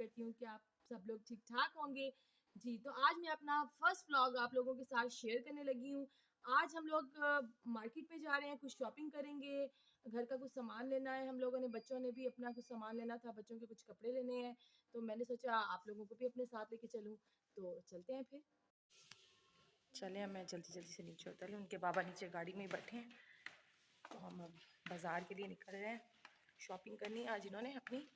करती हूँ कि आप सब लोग ठीक-ठाक होंगे। जी, तो आज मैं अपना फर्स्ट व्लॉग आप लोगों के साथ शेयर करने लगी हूँ। आज हम लोग मार्केट पे जा रहे हैं, कुछ शॉपिंग करेंगे, घर का कुछ सामान लेना है हम लोगों ने, बच्चों ने भी अपना कुछ सामान लेना था, बच्चों के कुछ कपड़े लेने हैं, तो मैंने सोचा आप लोगों को भी अपने साथ लेके चलूँ, तो चलते हैं फिर। चले अब मैं जल्दी जल्दी से नीचे उतर लूँ। उनके बाबा नीचे गाड़ी में ही बैठे हैं, तो हम अब बाज़ार के लिए निकल रहे हैं। शॉपिंग करनी है आज इन्होंने अपनी।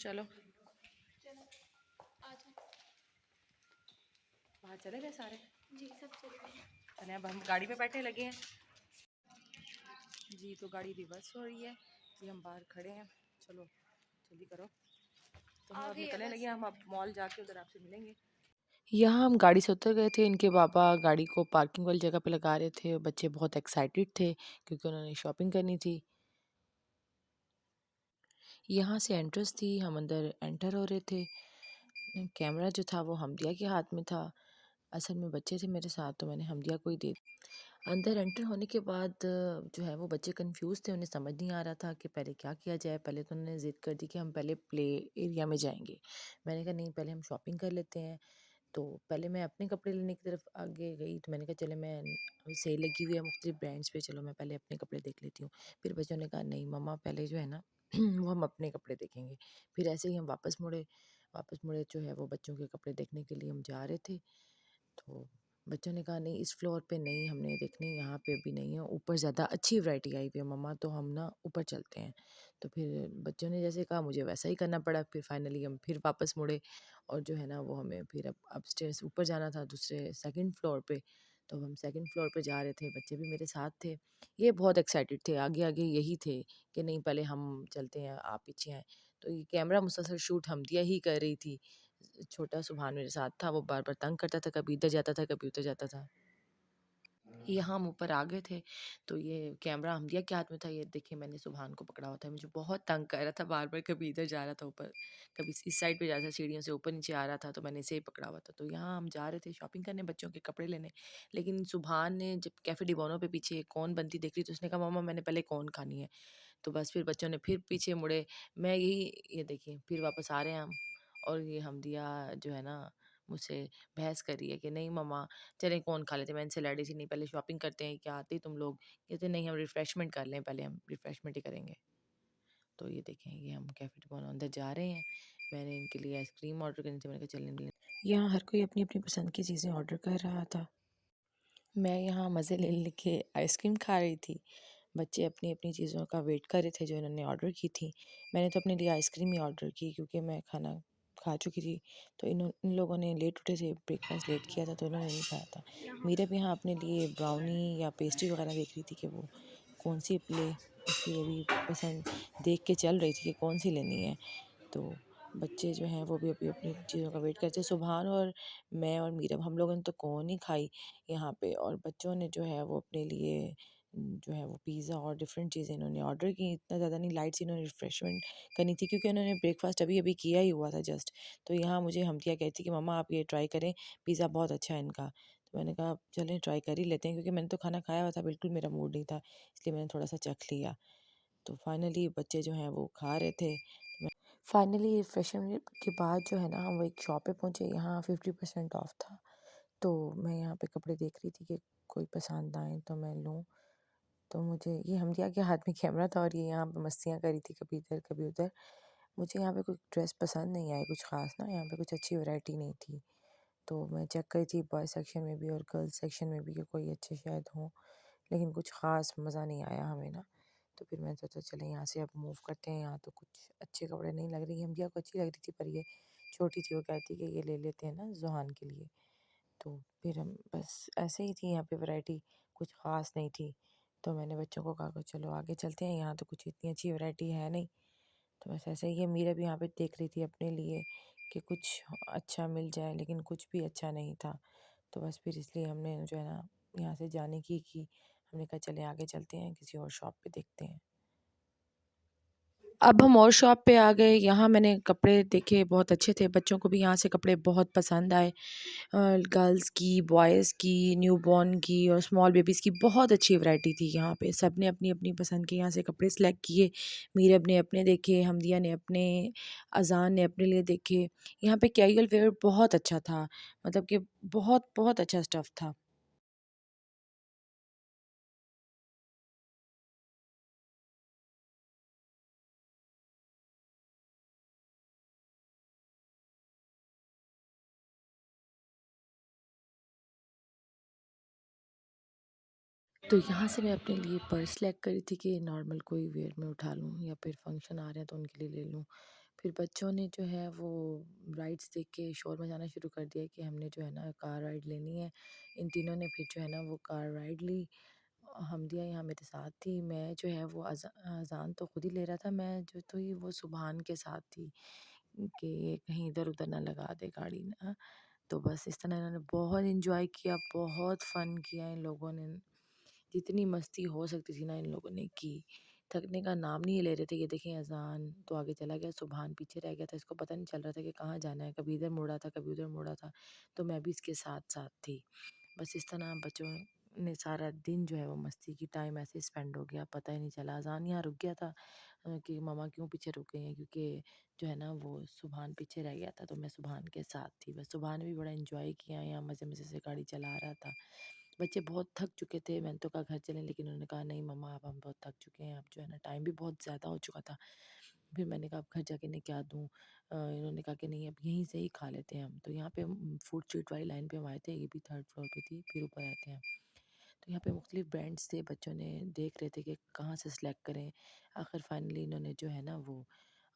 चलो चलो आ जाओ। बाहर चले गए सारे। जी सब चले गए। चले अब हम गाड़ी में बैठने लगे हैं। जी तो गाड़ी रिवर्स हो रही है, जी हम बाहर खड़े हैं। चलो जल्दी करो। तो हम आ अब गई है निकलने लगे बस। हैं, हम अब मॉल जाके उधर आपसे मिलेंगे। यहाँ हम गाड़ी से उतर गए थे। इनके पापा गाड़ी को पार्किंग वाली जगह पे लगा रहे थे। बच्चे बहुत एक्साइटेड थे क्योंकि उन्होंने शॉपिंग करनी थी। यहाँ से एंट्रेंस थी, हम अंदर एंटर हो रहे थे। कैमरा जो था वो हमदिया के हाथ में था। असल में बच्चे थे मेरे साथ, तो मैंने हमदिया को ही दे दिया। अंदर एंटर होने के बाद जो है वो बच्चे कंफ्यूज थे, उन्हें समझ नहीं आ रहा था कि पहले क्या किया जाए। पहले तो उन्होंने ज़िद कर दी कि हम पहले प्ले एरिया में जाएंगे। मैंने कहा नहीं, पहले हम शॉपिंग कर लेते हैं। तो पहले मैं अपने कपड़े लेने की तरफ आगे गई, तो मैंने कहा चले मैं सेल लगी हुई है मुख्तलिफ ब्रांड्स पे, चलो मैं पहले अपने कपड़े देख लेती हूँ। फिर बच्चों ने कहा नहीं मम्मा, पहले जो है ना वो हम अपने कपड़े देखेंगे। फिर ऐसे ही हम वापस मुड़े जो है वो बच्चों के कपड़े देखने के लिए हम जा रहे थे। तो बच्चों ने कहा नहीं, इस फ्लोर पे नहीं हमने देखने, यहाँ पे भी नहीं है, ऊपर ज़्यादा अच्छी वैरायटी आई हुई है मम्मा, तो हम ना ऊपर चलते हैं। तो फिर बच्चों ने जैसे कहा मुझे वैसा ही करना पड़ा। फिर फाइनली हम फिर वापस मुड़े और जो है ना वो हमें फिर अब अपस्टेयर्स ऊपर जाना था, दूसरे सेकंड फ्लोर पे। तो हम सेकंड फ्लोर पे जा रहे थे, बच्चे भी मेरे साथ थे। ये बहुत एक्साइटेड थे, आगे आगे यही थे कि नहीं पहले हम चलते हैं, आप पीछे हैं। तो ये कैमरा मुसलसल शूट हम दिया ही कर रही थी। छोटा सुभान मेरे साथ था, वो बार बार तंग करता था, कभी इधर जाता था कभी उधर जाता था। यहाँ हम ऊपर आ गए थे, तो ये कैमरा हमदिया के हाथ में था। ये देखिए मैंने सुभान को पकड़ा हुआ था, मुझे बहुत तंग कर रहा था, बार बार कभी इधर जा रहा था ऊपर, कभी इस साइड पे जा रहा था, सीढ़ियों से ऊपर नीचे आ रहा था, तो मैंने इसे ही पकड़ा हुआ था। तो यहाँ हम जा रहे थे शॉपिंग करने, बच्चों के कपड़े लेने। लेकिन सुभान ने जब कैफे डिबोनो पे पीछे कौन बनती देख ली, तो उसने कहा मामा मैंने पहले कौन खानी है। तो बस फिर बच्चों ने फिर पीछे मुड़े। मैं यही, ये देखिए फिर वापस आ रहे हैं हम। और ये हमदिया जो है ना मुझसे बहस कर रही है कि नहीं मम्मा, चलें कौन खा लेते। मैं इनसे लड़ी थी, नहीं पहले शॉपिंग करते हैं, क्या आते तुम लोग। कहते नहीं हम रिफ़्रेशमेंट कर लें, पहले हम रिफ़्रेशमेंट ही करेंगे। तो ये देखें, ये हम कैफ़े डिबोनो अंदर जा रहे हैं। मैंने इनके लिए आइसक्रीम ऑर्डर करनी थी, मैंने कहा चलें ले। यहाँ हर कोई अपनी अपनी पसंद की चीज़ें ऑर्डर कर रहा था। मैं यहाँ मज़े ले लेके आइसक्रीम खा रही थी। बच्चे अपनी अपनी चीज़ों का वेट कर रहे थे जो इन्होंने ऑर्डर की थी। मैंने तो अपने लिए आइसक्रीम ही ऑर्डर की क्योंकि मैं खाना खा चुकी थी। तो इन लोगों ने लेट उठे थे, ब्रेकफास्ट लेट किया था, तो इन्होंने नहीं खाया था। मीरा भी यहाँ अपने लिए ब्राउनी या पेस्ट्री वगैरह देख रही थी कि वो कौन सी ले, इसलिए अभी पसंद देख के चल रही थी कि कौन सी लेनी है। तो बच्चे जो हैं वो भी अपनी अपनी चीज़ों का वेट करते हैं। सुभान और मैं और मीरब हम लोगों ने तो कौन ही खाई यहाँ पे, और बच्चों ने जो है वो अपने लिए जो है वो पिज़्ज़ा और डिफरेंट चीज़ें इन्होंने ऑर्डर की। इतना ज़्यादा नहीं, लाइट सी इन्होंने रिफ़्रेशमेंट करनी थी क्योंकि उन्होंने ब्रेकफास्ट अभी अभी किया ही हुआ था जस्ट। तो यहाँ मुझे हमदिया कहती कि मम्मा आप ये ट्राई करें, पिज़्ज़ा बहुत अच्छा है इनका। तो मैंने कहा चलें ट्राई कर ही लेते हैं, क्योंकि मैंने तो खाना खाया हुआ था, बिल्कुल मेरा मूड नहीं था, इसलिए मैंने थोड़ा सा चख लिया। तो फाइनली बच्चे जो हैं वो खा रहे थे। फाइनली रिफ्रेशमेंट के बाद जो है ना हम वो एक शॉप पे पहुँचे, यहाँ 50% ऑफ था। तो मैं यहाँ पे कपड़े देख रही थी कि कोई पसंद आए तो मैं लूँ। तो मुझे ये हमदिया के हाथ में कैमरा था और ये यहाँ पे मस्तियाँ करी थी, कभी इधर कभी उधर। मुझे यहाँ पे कोई ड्रेस पसंद नहीं आई कुछ ख़ास ना, यहाँ पे कुछ अच्छी वैरायटी नहीं थी। तो मैं चेक करी थी बॉय सेक्शन में भी और गर्ल्स सेक्शन में भी कि कोई अच्छे शायद हों, लेकिन कुछ ख़ास मज़ा नहीं आया हमें ना। तो फिर मैंने सोचा चलें यहाँ से अब मूव करते हैं, यहाँ तो कुछ अच्छे कपड़े नहीं लग रही। हमदिया को अच्छी लग रही थी पर ये छोटी थी, वो कहती कि ये ले लेते हैं ना ज़ुहान के लिए। तो फिर हम बस ऐसे ही थी, यहाँ पे वैरायटी कुछ ख़ास नहीं थी। तो मैंने बच्चों को कहा कि चलो आगे चलते हैं, यहाँ तो कुछ इतनी अच्छी वैरायटी है नहीं। तो बस ऐसे ही है, मीरा भी यहाँ पे देख रही थी अपने लिए कि कुछ अच्छा मिल जाए, लेकिन कुछ भी अच्छा नहीं था। तो बस फिर इसलिए हमने जो है ना यहाँ से जाने की हमने कहा चलें आगे चलते हैं, किसी और शॉप पे देखते हैं। अब हम और शॉप पे आ गए। यहाँ मैंने कपड़े देखे, बहुत अच्छे थे। बच्चों को भी यहाँ से कपड़े बहुत पसंद आए। गर्ल्स की, बॉयज़ की, न्यूबॉर्न की और स्मॉल बेबीज़ की बहुत अच्छी वैरायटी थी यहाँ पे। सब ने अपनी-अपनी पसंद के यहाँ से कपड़े सेलेक्ट किए। मीरब ने अपने देखे, हमदिया ने अपने, अज़ान ने अपने लिए देखे। यहाँ पे कैजुअल वेयर बहुत अच्छा था, मतलब कि बहुत अच्छा स्टफ़ था। तो यहाँ से मैं अपने लिए पर्स सेलेक्ट करी थी कि नॉर्मल कोई वेयर में उठा लूँ या फिर फंक्शन आ रहे हैं तो उनके लिए ले लूँ। फिर बच्चों ने जो है वो राइड्स देख के शोर मचाना शुरू कर दिया कि हमने जो है ना कार राइड लेनी है। इन तीनों ने फिर जो है ना वो कार राइड ली। हमदिया यहाँ मेरे साथ थी। मैं जो है वो अज़ान तो खुद ही ले रहा था, मैं जो थी वो सुबहान के साथ थी कि कहीं इधर-उधर ना लगा दे गाड़ी ना। तो बस इस तरह इन्होंने बहुत एन्जॉय किया, बहुत फ़न किया इन लोगों ने। जितनी मस्ती हो सकती थी ना इन लोगों ने की। थकने का नाम नहीं ले रहे थे। ये देखें अज़ान तो आगे चला गया, सुबहान पीछे रह गया था। इसको पता नहीं चल रहा था कि कहाँ जाना है। कभी इधर मुड़ा था, कभी उधर मुड़ा था। तो मैं भी इसके साथ-साथ थी। बस इस तरह बच्चों ने सारा दिन जो है वो मस्ती की, टाइम ऐसे स्पेंड हो गया, पता ही नहीं चला। अज़ान यहाँ रुक गया था कि मम्मा क्यों पीछे रुक गई हैं, क्योंकि जो है ना वो सुबहान पीछे रह गया था, तो मैं सुबहान के साथ थी। बस सुबहान ने भी बड़ा एन्जॉय किया, यहाँ मज़े-मज़े से गाड़ी चला रहा था। बच्चे बहुत थक चुके थे, मैंने तो कहा घर चलें, लेकिन उन्होंने कहा नहीं मम्मा अब हम बहुत थक चुके हैं, अब जो है ना टाइम भी बहुत ज़्यादा हो चुका था। फिर मैंने कहा अब घर जाके इन्हें क्या दूँ? इन्होंने कहा कि नहीं अब यहीं से ही खा लेते हैं हम। तो यहाँ पे फूड स्ट्रीट वाली लाइन पे हम आए थे, ये भी 3rd फ्लोर पे थी, फिर ऊपर आए थे हम। तो यहाँ पे मुख्तलिफ ब्रांड्स थे, बच्चों ने देख रहे थे कि कहाँ से सेलेक्ट करें। आखिर फाइनली इन्होंने जो है ना वो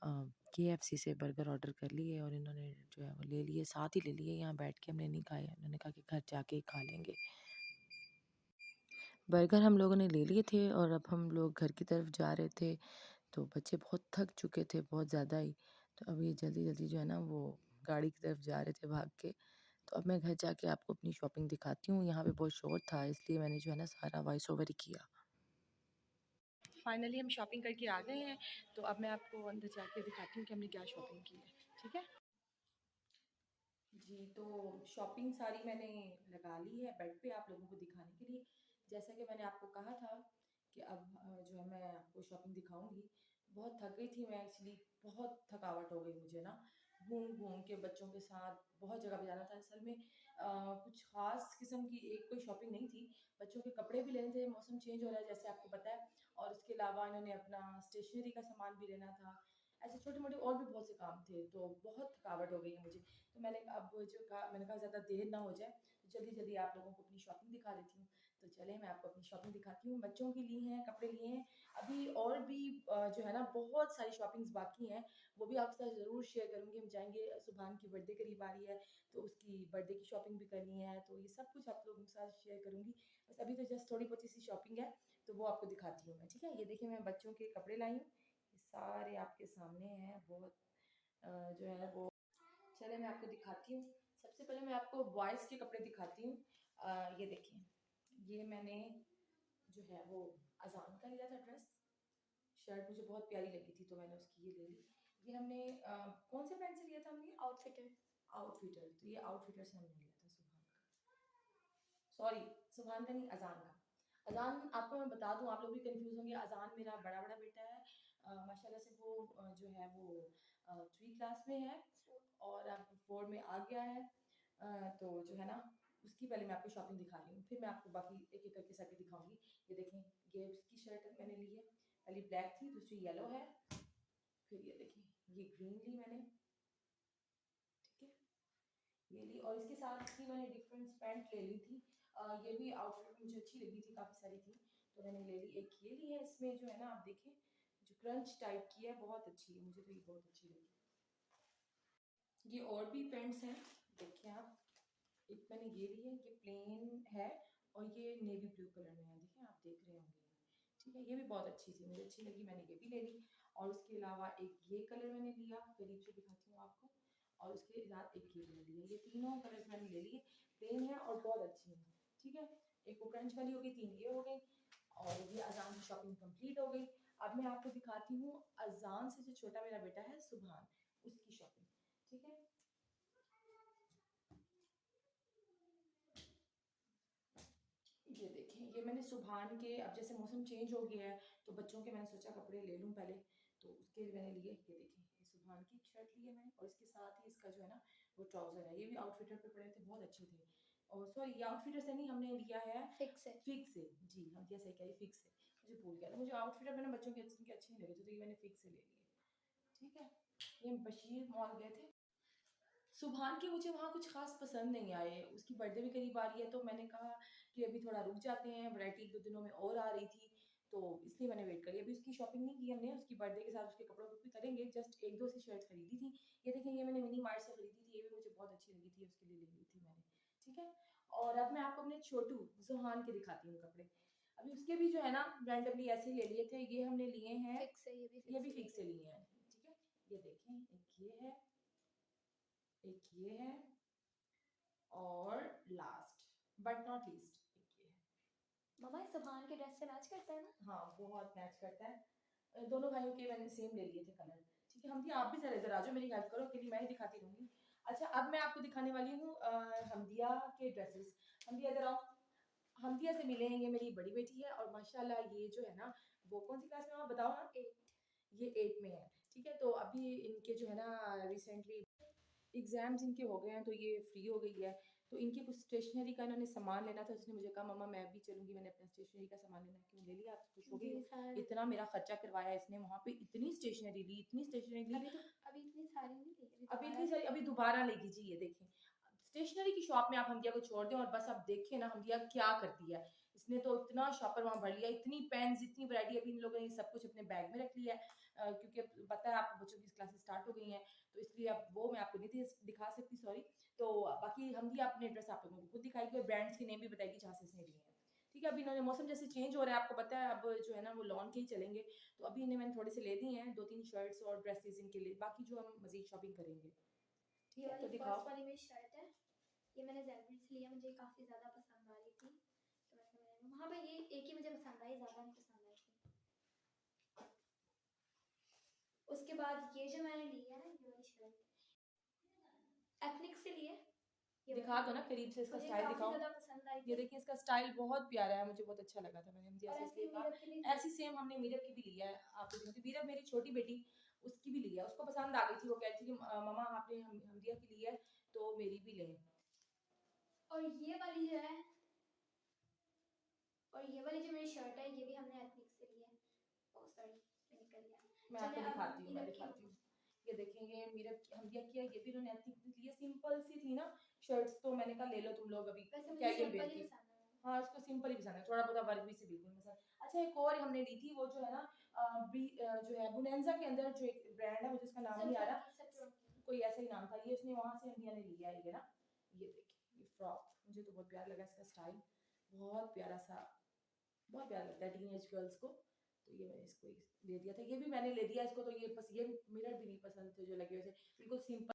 केएफसी से बर्गर ऑर्डर कर लिए और इन्होंने जो है वो ले लिए, साथ ही ले लिए। यहाँ बैठ के हमने नहीं खाए, उन्होंने कहा कि घर जाके ही खा लेंगे। बर्गर हम लोगों ने ले लिए थे और अब हम लोग घर की तरफ जा रहे थे। तो बच्चे बहुत थक चुके थे, बहुत ज़्यादा ही। तो अब ये जल्दी-जल्दी जो है ना वो गाड़ी की तरफ जा रहे थे भाग के। तो अब मैं घर जाके आपको अपनी शॉपिंग दिखाती हूँ। यहाँ पे बहुत शोर था, इसलिए मैंने जो है ना सारा वॉइस ओवर ही किया। फाइनली हम शॉपिंग करके आ गए हैं, तो अब मैं आपको अंदर जाके दिखाती हूँ कि हमने क्या शॉपिंग की है। ठीक है जी, तो शॉपिंग सारी मैंने लगा ली है बेड पे आप लोगों को दिखाने के लिए। जैसा कि मैंने आपको कहा था कि अब जो है मैं आपको शॉपिंग दिखाऊंगी। बहुत थक गई थी मैं एक्चुअली, बहुत थकावट हो गई मुझे ना, घूम घूम के बच्चों के साथ बहुत जगह पे जाना था। असल में कुछ ख़ास किस्म की एक कोई शॉपिंग नहीं थी। बच्चों के कपड़े भी लेने थे, मौसम चेंज हो रहा है जैसे आपको पता है, और उसके अलावा इन्होंने अपना स्टेशनरी का सामान भी लेना था। ऐसे छोटे-मोटे और भी बहुत से काम थे, तो बहुत थकावट हो गई है मुझे। तो मैंने अब जो कहा, मैंने कहा ज़्यादा देर ना हो जाए, तो जल्दी-जल्दी आप लोगों को अपनी शॉपिंग दिखा देती हूँ। तो चलें मैं आपको अपनी शॉपिंग दिखाती हूँ। बच्चों की ली हैं, कपड़े लिए हैं। अभी और भी जो है ना बहुत सारी शॉपिंग्स बाकी हैं, वो भी आपके साथ ज़रूर शेयर करूँगी। हम जाएँगे, सुभान की बर्थडे करीब आ रही है, तो उसकी बर्थडे की शॉपिंग भी करनी है, तो ये सब कुछ आप लोगों के साथ शेयर करूँगी। बस अभी तो जस्ट थोड़ी बहुत सी शॉपिंग है, तो वो आपको दिखाती हूँ मैं, ठीक है? ये देखिए मैं बच्चों के कपड़े लाई हूँ, ये सारे आपके सामने हैं। बहुत जो है वो, चलिए मैं आपको दिखाती हूँ। सबसे पहले मैं आपको बॉयज़ के कपड़े दिखाती हूँ। ये देखिए, ये मैंने जो है वो अज़ान का लिया था ड्रेस। शर्ट मुझे बहुत प्यारी लगी थी, तो मैंने उसकी ये ले ली। ये हमने कौन से ब्रांड से लिया था हमने? आउटफिटर। आउटफिटर। तो ये आउटफिटर से हमने लिया था सुभान का। सॉरी, सुभान का नहीं, अज़ान का। अज़ान आपको मैं बता दूँ, आप लोग भी कन्फ्यूज़ होंगे, अज़ान मेरा बड़ा-बड़ा बेटा है। माशाल्लाह से वो जो है वो 3 क्लास में है और अब 4 में आ गया है। तो जो है ना उसकी पहले मैं आपको शॉपिंग दिखा रही हूँ, फिर मैं आपको बाकी एक-एक करके सब दिखाऊँगी। ये देखें, ये उसकी शर्ट मैंने ली है। पहली ब्लैक थी, दूसरी येलो है, फिर ये देखें, ये ग्रीन ली मैंने, ठीक है? ये ली और इसके साथ इसकी मैंने डिफरेंट पैंट ले ली थी। ये भी आउटफिट मुझे अच्छी लगी थी, काफ़ी सारी थी, तो मैंने ले ली। एक ये ली है, इसमें जो है ना आप देखें, जो क्रंच टाइप की है, बहुत अच्छी है, मुझे तो ये बहुत अच्छी लगी। ये और भी पैंट्स हैं, देखिए आप। एक मैंने ये ली है, ये प्लेन है और ये नेवी ब्लू कलर में है, देखिए आप देख रहे होंगे, ठीक है? ये भी बहुत अच्छी थी, मुझे अच्छी लगी, मैंने ये भी ले ली। और उसके अलावा एक ये कलर मैंने लिया, करीब से दिखाती हूँ आपको, और उसके साथ एक ये कलर लिया। ये तीनों कलर्स मैंने ले लिए, प्लेन है और बहुत अच्छी हैं, ठीक है? एक वो क्रंच वाली हो गई, 3 ये हो गई और ये अज़ान की शॉपिंग कंप्लीट हो गई। अब मैं आपको दिखाती हूँ अजान से जो छोटा मेरा बेटा है सुभान, उसकी शॉपिंग। ठीक है, ये देखें, ये मैंने सुभान के, अब जैसे मौसम चेंज हो गया है तो बच्चों के मैंने सोचा कपड़े ले लूँ पहले, तो उसके लिए मैंने लिए, ये देखें, ये सुभान की शर्ट ली है मैंने, और इसके साथ ही इसका जो है ना वो ट्राउज़र है, ये भी आउटफिटर पे पड़े थे, बहुत अच्छे थे। और सॉरी, ये आउटफिटर से नहीं, हमने लिया है फिक्स है। फिक्स से। जी हम जैसे क्या, ये फिक्स है, मुझे भूल गया था, मुझे आउटफिटर मैंने बच्चों के अच्छे नहीं लगे थे, तो ये मैंने फिक्स से ले लिए। ठीक है, ये बशीर मॉल गए थे। सुभान के मुझे वहाँ कुछ खास पसंद नहीं आए, उसकी बर्थडे भी करीब आ रही है, तो मैंने कहा कि अभी थोड़ा रुक जाते हैं, वैरायटी एक दो दिनों में और आ रही थी, तो इसलिए मैंने वेट करी। अभी उसकी शॉपिंग नहीं की हमने, उसकी बर्थडे के साथ उसके कपड़ों को भी करेंगे, जस्ट एक दो सी शर्ट खरीदी थी। ये देखें, ये मैंने मिनी मार्ट से खरीदी थी, ये भी मुझे बहुत अच्छी लगी थी, उसके लिए ले ली थी मैंने। ठीक है, और अब मैं आपको अपने छोटू जुहान के दिखाती हूँ कपड़े। अभी उसके भी जो है ना रैंडमली ऐसे ही ले लिए थे, ये हमने लिए हैं, फिक्स है, ये भी फिक्स से लिए हैं। ठीक है, ये देखें, एक ये है, एक ये है, और लास्ट बट नॉट लीस्ट एक ये है। मम्मा इस सुभान के ड्रेस से मैच करता है ना? हाँ, बहुत मैच करता है। दोनों भाइयों के मैंने सेम ले लिए थे कलर। ठीक है, हम आप भी जरा इधर आ जाओ, मेरी हेल्प करो, अकेली मैं ही दिखाती रहूंगी। अच्छा, अब मैं आपको दिखाने वाली हूँ हमदिया के ड्रेसेस। हमदिया इधर आओ, हमदिया से मिले हैं, ये मेरी बड़ी बेटी है, और माशाल्लाह ये जो है ना, वो कौन सी क्लास में, आप बताओ ना? 8। ये 8 में है। ठीक है, तो अभी इनके जो है ना रिसेंटली एग्जाम्स इनके हो गए हैं, तो ये फ्री हो गई है, तो इनके कुछ स्टेशनरी का इन्होंने सामान लेना था, उसने मुझे कहा मम्मा मैं भी चलूंगी, मैंने अपना स्टेशनरी का सामान लेना क्यों ले लिया, आप खुश हो गई जी हो? सर। इतना मेरा खर्चा करवाया इसने, वहाँ पे इतनी स्टेशनरी ली, इतनी स्टेशनरी ली। अभी इतनी सारी नहीं थी, अभी इतनी सारी, अभी दोबारा लेगी जी, ये देखें, स्टेशनरी की शॉप में आप हमदिया को छोड़ दें और बस आप देखें ना हमदिया क्या करती है। इसने तो इतना शॉपर वहाँ भर लिया, इतनी पेन्स, इतनी वैरायटी, अभी इन लोगों ने सब कुछ अपने बैग में रख लिया है, क्योंकि अब पता है आपको बच्चों की क्लासेस स्टार्ट हो गई हैं, तो इसलिए अब वो मैं आपको नहीं दिखा सकती, सॉरी। तो बाकी हमदिया अपने ड्रेस आप लोगों को खुद दिखाएगी और ब्रांड्स के नेम भी बताएगी जहाँ से इसने लिए हैं। ठीक है, अभी इन्होंने मौसम जैसे चेंज हो रहा है, आपको पता है अब जो है ना वो लॉन के ही चलेंगे, तो अभी इन्हें मैंने थोड़े से ले दिए हैं, 2-3 शर्ट्स और ड्रेसेस इनके लिए, बाकी जो हम मजीद शॉपिंग करेंगे। ठीक ये है, तो वाली दिखाओ। फर्स्ट वाली मेरी शर्ट है, ये मैंने ज़ेबरी से लिया, मुझे काफ़ी ज़्यादा पसंद आ रही थी, तो मैंने वहाँ पे ये एक ही मुझे पसंद आई, ज़्यादा नहीं पसंद आई थी। उसके बाद ये जो मैंने ली है ना, ये वाली शर्ट एथनिक से ली है, ये दिखा दो ना करीब से, इसका मुझे स्टाइल काफ़ी दिखाओ। ज़्यादा पसंद आई ये थी। देखिए, इसका स्टाइल बहुत प्यारा है, मुझे बहुत अच्छा लगा था, मैंने और जैसे ऐसे इसलिए ही कहा। मीरब के लिए ऐसी सेम हमने मीरब की भी ली है, आपको दिखाती हूँ। मीरब मेरी छोटी बेटी, उसकी भी ली है, उसको पसंद आ गई थी, वो कह रही थी कि मम्मा आपने हमदिया की ली है तो मेरी भी लें। और ये वाली जो है, और ये वाली जो मेरी शर्ट है, ये भी हमने एथनिक से ली है। ओह सॉरी, ये निकल गया। मैं आपको चलिए अब दिखाती हूँ, मैं मीरब की दिखाती हूँ। ये देखेंगे मीरब की हमदिया की है, ये भी उन्होंने एथनिक ली है, सिंपल सी थी ना शर्ट्स, तो मैंने कहा ले लो तुम लोग अभी वैसे मुझे कैजुअल सिंपल वेयर ही की। पसंद है। हाँ, इसको सिंपल ही पसंद है, थोड़ा बहुत वर्क भी से बिल्कुल पसंद। अच्छा, एक और हमने ली थी, वो जो है ना जो है बुनेंजा के अंदर जो एक ब्रांड है, मुझे उसका नाम नहीं आ रहा, कोई ऐसा ही नाम था, ये उसने वहाँ से हमदिया ने लिया है, ये ना, ये देखिए, ये फ्रॉक मुझे तो बहुत प्यारा लगा, इसका स्टाइल बहुत प्यारा सा, बहुत प्यारा लगता है टीनेज गर्ल्स को, तो ये मैंने इसको ले दिया था, ये भी मैंने ले दिया इसको, तो ये बस ये मिरर भी नहीं पसंद थे जो लगे हुए थे, बिल्कुल सिंपल।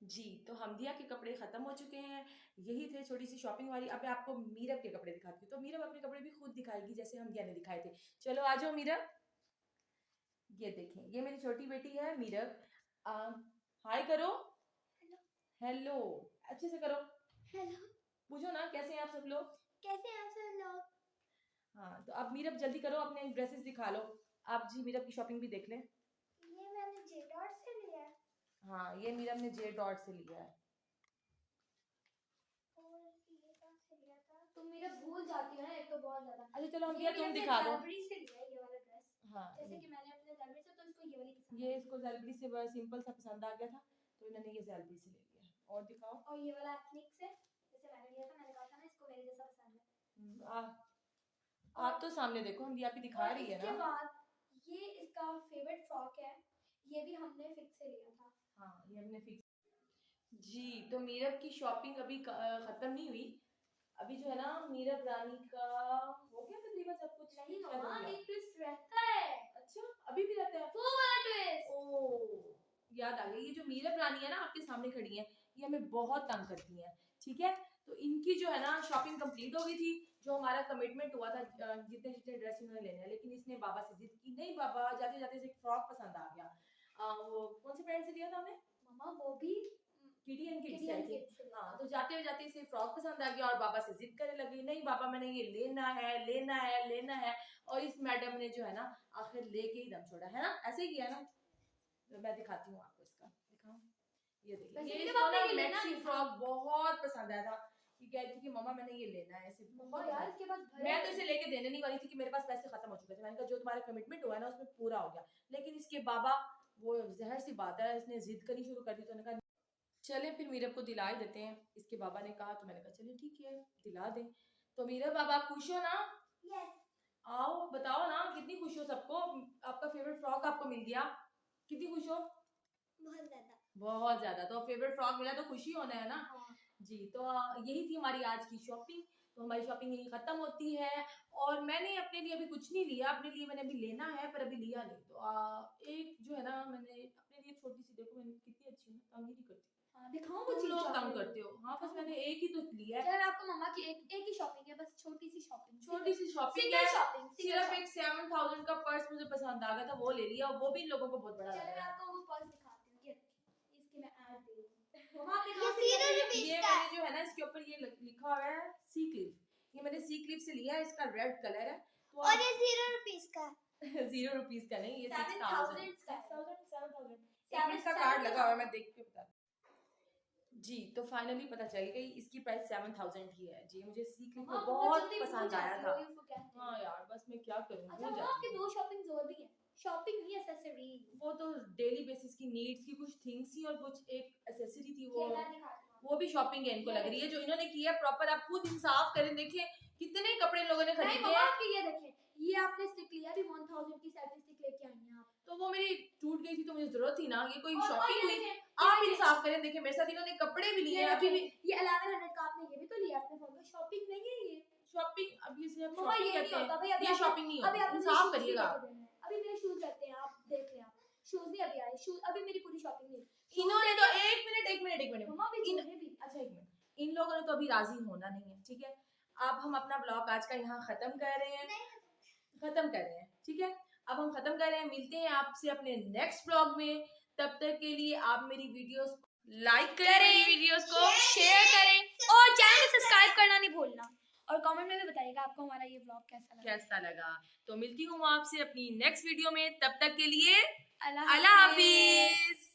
जी, तो हमदिया के कपड़े खत्म हो चुके हैं, यही थे छोटी सी शॉपिंग वाली। अब मैं आपको मीरब के कपड़े दिखाती हूँ, तो मीरब अपने कपड़े भी खुद दिखाएगी जैसे हमदिया ने दिखाए थे। चलो आ जाओ मीरब, ये देखें, ये मेरी छोटी बेटी है मीरब, हाय करो, हेलो। हेलो, अच्छे से करो, हेलो। पूछो ना कैसे हैं आप सब लोग। कैसे हैं आप सब लोग? हाँ, तो अब मीरब जल्दी करो, अपने ड्रेसेस दिखा लो आप जी, मीरब की शॉपिंग भी देख लें। ये मैंने जे डॉट से लिया है। हाँ, ये मीरब ने जे डॉट से लिया है। और ये कहाँ से लिया था? तुम मेरा भूल जाती हो ना एक तो बहुत ज्यादा। अच्छा चलो हम ये तुम मैंने दिखा दो। ज़ेबरी से लिया है ये वाला ड्रेस। हाँ, जैसे कि मैंने अपने ज़ेबरी से, तो इसको ये वाली पसंद ये आई इसको थी। ज़ेलबरी से बड़ा सिंपल सा पसंद आ गया था, तो इन्होंने ये ज़ेलबरी से ले लिया। और दिखाओ। और ये वाला एथनिक से, जैसे मैंने लिया था, मैंने कहा था ना इसको मेरे जैसा पसंद है। आप तो सामने देखो, हम आप ही दिखा रही है इसके ना। बाद ये इसका फेवरेट फ्रॉक है, ये भी हमने फिक्स से लिया था। हाँ, ये हमने फिक्स। जी, तो मीरब की शॉपिंग अभी खत्म नहीं हुई, अभी जो है ना मीरब रानी का हो गया तकरीबन सब कुछ। नहीं शायद हो मामा, गया। एक ट्विस्ट रहता है। अच्छा, अभी भी रहता है। वो वाला ट्विस्ट। ओह, याद आ गई, ये जो मीरब रानी है ना आपके सामने खड़ी है, ये हमें बहुत तंग करती हैं। ठीक है, तो इनकी जो है ना शॉपिंग कंप्लीट हो गई थी, जो हमारा कमिटमेंट हुआ था जितने जितने ड्रेस इन्होंने लेने हैं, लेकिन इसने बाबा से जिद की, नहीं बाबा, जाते जाते से फ्रॉक पसंद आ गया। वो कौन से ब्रांड से लिया था हमने? मम्मा वो भी किडी एंड किड्स किडी से आई एंड थी। किड्स से लिया हाँ, था। तो जाते जाते इसे फ्रॉक पसंद आ गया और बाबा से जिद करने लगी, नहीं बाबा मैंने ये लेना है, लेना है, लेना है। और इस मैडम ने जो है ना आखिर लेके ही दम छोड़ा, है ना? ऐसे ही किया ना? तो मैं दिखाती हूँ आपको इसका, दिखाऊं? ये देखिए, वैसे ये मेरे इसको पापा ना ये लेना मैक्सी नहीं था। फ्रॉक बहुत पसंद आया था। ये कहती थी कि मम्मा मैंने ये लेना है, ऐसे मम्मा बहुत यार पसंद। इसके पास भरे मैं तो हैं। इसे लेके देने नहीं वाली थी कि मेरे पास पैसे खत्म हो चुके थे। मैंने कहा जो तुम्हारा कमिटमेंट हुआ है ना उसमें पूरा हो गया। लेकिन इसके बाबा, वो जहर सी बात है, इसने जिद करनी शुरू कर दी। तो मैंने कहा चले फिर मीरब को दिला ही देते हैं। इसके बाबा ने कहा तो मैंने कहा चलिए ठीक है दिला दें। तो मीरब बाबा खुश हो ना? यस। आओ बताओ ना कितनी खुश हो सबको, आपका फेवरेट फ्रॉक आपको मिल गया, कितनी खुश हो? बहुत ज्यादा। बहुत ज्यादा। तो फेवरेट फ्रॉक मिला तो खुशी होना है ना? हाँ। जी, तो यही थी हमारी आज की शॉपिंग। तो हमारी शॉपिंग यही खत्म होती है और मैंने अपने लिए अभी कुछ नहीं लिया। अपने लिए मैंने अभी लेना है पर अभी लिया नहीं। तो एक जो है ना मैंने अपने लिए छोटी सी, देखो मैंने कितनी अच्छी है, तंग ही नहीं करती। हाँ दिखाओ वो तुम चीज लोग तंग chocolate करते हो। हाँ बस दिखाओ। मैंने एक ही तो लिया है, चलो मैं आपको मम्मा की एक ही शॉपिंग है, बस छोटी सी शॉपिंग। छोटी सी शॉपिंग सिंगल है। शॉपिंग। सिर्फ एक 7000 का पर्स मुझे पसंद आ गया था, वो ले लिया और वो भी इन लोगों को बहुत बड़ा चलो लग मैं रहा है। आपको वो पर्स दिखाती हूँ। ये इसकी मैं ऐड दे रही हूँ। मम्मा आप दिखाओ ये सिंगल मैंने जो है ना इसके ऊपर ये लिखा हुआ है सी क्लिप। ये मैंने सी क्लिप से लिया है, इसका रेड कलर है। तो और ये 0 रुपीस का। 0 रुपीस का नहीं, ये 7,000 6000 का है। 7000 7,000 इसका कार्ड लगा हुआ है, मैं देख के बता। जी, तो फाइनली पता चल गई इसकी प्राइस 7000 ही है। जी, मुझे सी क्लिप मम्मा में बहुत बहुत जल्दी भूल पसंद आया जाती था। हो, you forget things। हाँ यार बस मैं क्या करूँ, अच्छा भूल मम्मा जाती आपकी हूँ। 2 शॉपिंग्स और भी हैं। शॉपिंग नहीं, एक्सेसरीज। वो तो डेली बेसिस की नीड्स की कुछ थिंग्स थी और कुछ एक एक्सेसरी थी, वो ये मैं दिखाती हूँ। वो भी शॉपिंग है इनको लग रही है जो इन्होंने की है प्रॉपर। आप खुद इंसाफ करें, देखिए कितने कपड़े इन लोगों ने नहीं खरीदे मम्मा हैं। आपके ये देखें, ये आपने स्टिक लिया अभी 1000 की सेल्फी स्टिक लेके आई हैं आप। तो वो मेरी टूट गई थी तो मुझे जरूरत थी ना, ये कोई और शॉपिंग ये हुई? देखें, आप ये इंसाफ करें, देखिए मेरे साथ इन्होंने कपड़े भी लिए ये हैं, अभी भी देखें, ये 1100 का आपने ये भी तो लिया अपने फोन में। शॉपिंग नहीं है ये। शॉपिंग। अब इसे हम मम्मा ये शॉपिंग नहीं कहते होता हैं, भाई। अभी ये आपने- शॉपिंग नहीं अभी होती, आपने इंसाफ मुझे shoes भी करिएगा। लेके देने हैं। अभी मेरे शूज रहते हैं, आप देख लें। आप शूज नहीं अभी आए, शूज अभी मेरी पूरी शॉपिंग नहीं। इन्होंने तो एक मिनट मम्मा भी इन- जोड़े भी। अच्छा एक मिनट, इन लोगों ने तो अभी राजी होना नहीं है, ठीक है? अब हम अपना ब्लॉग आज का यहाँ खत्म कर रहे हैं, ठीक है? अब हम खत्म कर रहे हैं, मिलते हैं आपसे अपने नेक्स्ट ब्लॉग में। तब तक के लिए आप मेरी वीडियोस लाइक करें, वीडियोस को शेयर करें और चैनल को सब्सक्राइब करना नहीं भूलना। और कमेंट में भी बताइएगा आपको हमारा ये ब्लॉग कैसा लगा। तो मिलती हूँ आपसे अपनी नेक्स्ट वीडियो में, तब तक के लिए अल्लाह अल्लाह हाफिज़। हाफिज।